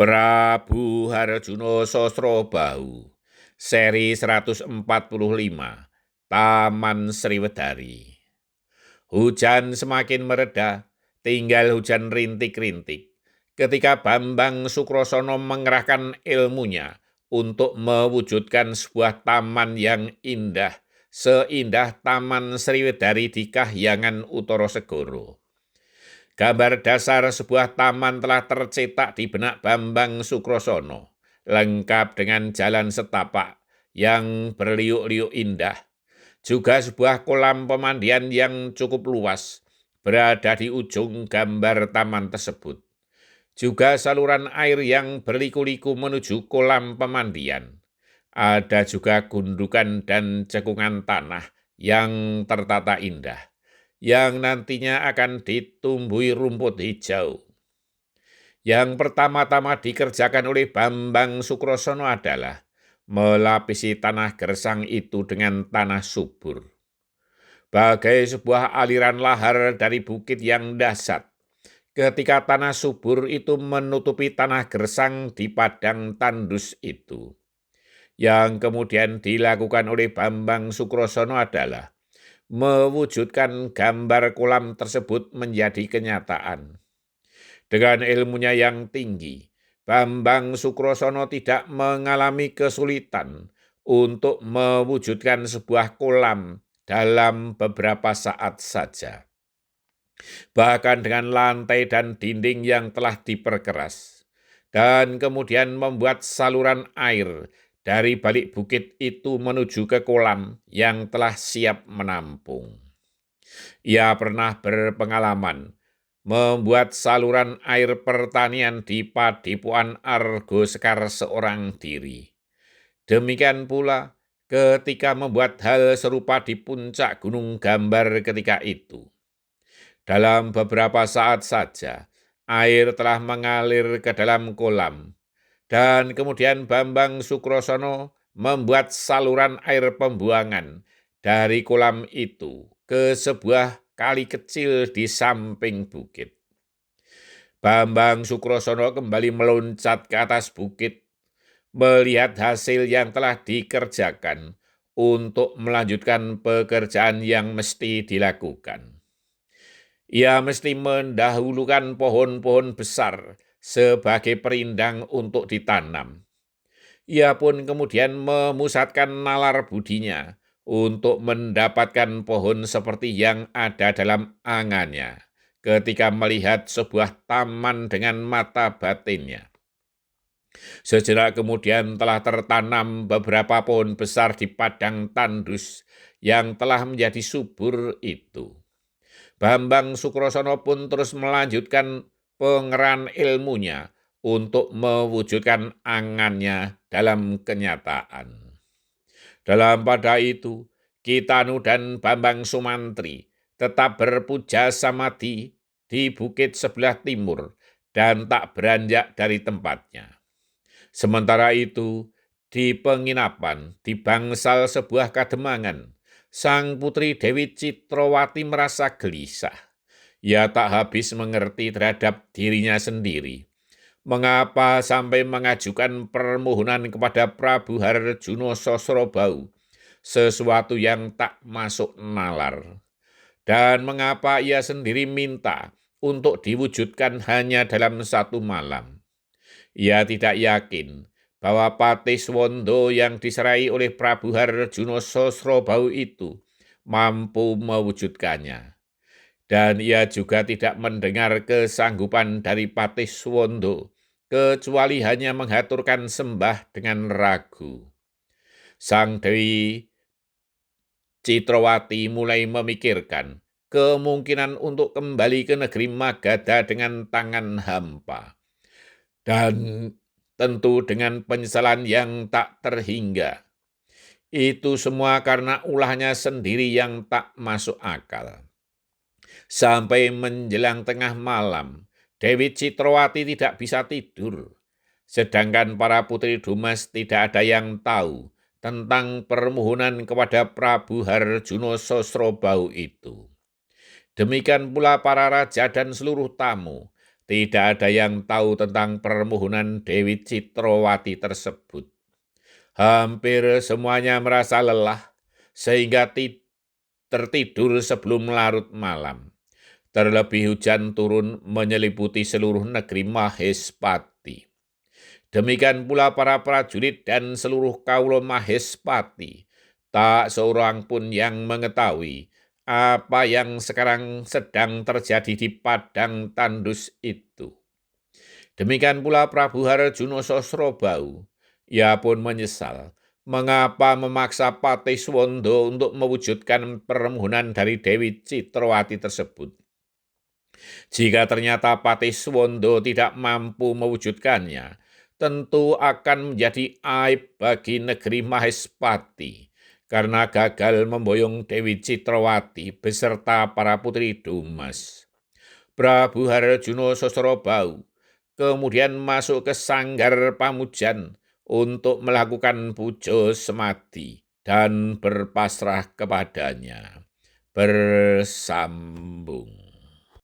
Prabu Harjuno Sosrobahu, seri 145, Taman Sriwedari. Hujan semakin mereda, tinggal hujan rintik-rintik. Ketika Bambang Sukrosono mengerahkan ilmunya untuk mewujudkan sebuah taman yang indah, seindah Taman Sriwedari di Kahyangan Utara Segoro. Gambar dasar sebuah taman telah tercetak di benak Bambang Sukrosono, lengkap dengan jalan setapak yang berliuk-liuk indah. Juga sebuah kolam pemandian yang cukup luas berada di ujung gambar taman tersebut. Juga saluran air yang berliku-liku menuju kolam pemandian. Ada juga gundukan dan cekungan tanah yang tertata indah, yang nantinya akan ditumbuhi rumput hijau. Yang pertama-tama dikerjakan oleh Bambang Sukrosono adalah melapisi tanah gersang itu dengan tanah subur. Bagai sebuah aliran lahar dari bukit yang dahsyat, ketika tanah subur itu menutupi tanah gersang di padang tandus itu. Yang kemudian dilakukan oleh Bambang Sukrosono adalah mewujudkan gambar kolam tersebut menjadi kenyataan. Dengan ilmunya yang tinggi, Bambang Sukrosono tidak mengalami kesulitan untuk mewujudkan sebuah kolam dalam beberapa saat saja. Bahkan dengan lantai dan dinding yang telah diperkeras, dan kemudian membuat saluran air dari balik bukit itu menuju ke kolam yang telah siap menampung. Ia pernah berpengalaman membuat saluran air pertanian di Padepokan Argo Sekar seorang diri. Demikian pula ketika membuat hal serupa di puncak Gunung Gambar ketika itu. Dalam beberapa saat saja, air telah mengalir ke dalam kolam, dan kemudian Bambang Sukrosono membuat saluran air pembuangan dari kolam itu ke sebuah kali kecil di samping bukit. Bambang Sukrosono kembali meloncat ke atas bukit, melihat hasil yang telah dikerjakan untuk melanjutkan pekerjaan yang mesti dilakukan. Ia mesti mendahulukan pohon-pohon besar sebagai perindang untuk ditanam. Ia pun kemudian memusatkan nalar budinya untuk mendapatkan pohon seperti yang ada dalam angannya ketika melihat sebuah taman dengan mata batinnya. Sejenak kemudian telah tertanam beberapa pohon besar di padang tandus yang telah menjadi subur itu. Bambang Sukrosono pun terus melanjutkan pengerahan ilmunya untuk mewujudkan angannya dalam kenyataan. Dalam pada itu, Kitanu dan Bambang Sumantri tetap berpuja samadhi di bukit sebelah timur dan tak beranjak dari tempatnya. Sementara itu, di penginapan di bangsal sebuah kademangan, sang putri Dewi Citrawati merasa gelisah. Ia tak habis mengerti terhadap dirinya sendiri. Mengapa sampai mengajukan permohonan kepada Prabu Harjuno Sosrobahu, sesuatu yang tak masuk nalar. Dan mengapa ia sendiri minta untuk diwujudkan hanya dalam satu malam. Ia tidak yakin bahwa Patiswondo yang diserai oleh Prabu Harjuno Sosrobahu itu mampu mewujudkannya. Dan ia juga tidak mendengar kesanggupan dari Patiswondo, kecuali hanya menghaturkan sembah dengan ragu. Sang Dewi Citrawati mulai memikirkan kemungkinan untuk kembali ke negeri Magadha dengan tangan hampa. Dan tentu dengan penyesalan yang tak terhingga. Itu semua karena ulahnya sendiri yang tak masuk akal. Sampai menjelang tengah malam, Dewi Citrawati tidak bisa tidur. Sedangkan para putri Dumas tidak ada yang tahu tentang permohonan kepada Prabu Harjuno Sosrobahu itu. Demikian pula para raja dan seluruh tamu tidak ada yang tahu tentang permohonan Dewi Citrawati tersebut. Hampir semuanya merasa lelah, sehingga tertidur sebelum larut malam. Terlebih hujan turun menyeliputi seluruh negeri Mahespati. Demikian pula para prajurit dan seluruh kaula Mahespati. Tak seorang pun yang mengetahui apa yang sekarang sedang terjadi di padang tandus itu. Demikian pula Prabu Harjuna Sosrobau. Ia pun menyesal mengapa memaksa Patih Swondo untuk mewujudkan permohonan dari Dewi Citrawati tersebut. Jika ternyata Patih Swondo tidak mampu mewujudkannya, tentu akan menjadi aib bagi negeri Mahespati karena gagal memboyong Dewi Citrawati beserta para putri Dumas. Prabu Harjuna Sosrobau kemudian masuk ke sanggar Pamujan untuk melakukan puja semati dan berpasrah kepadanya. Bersambung.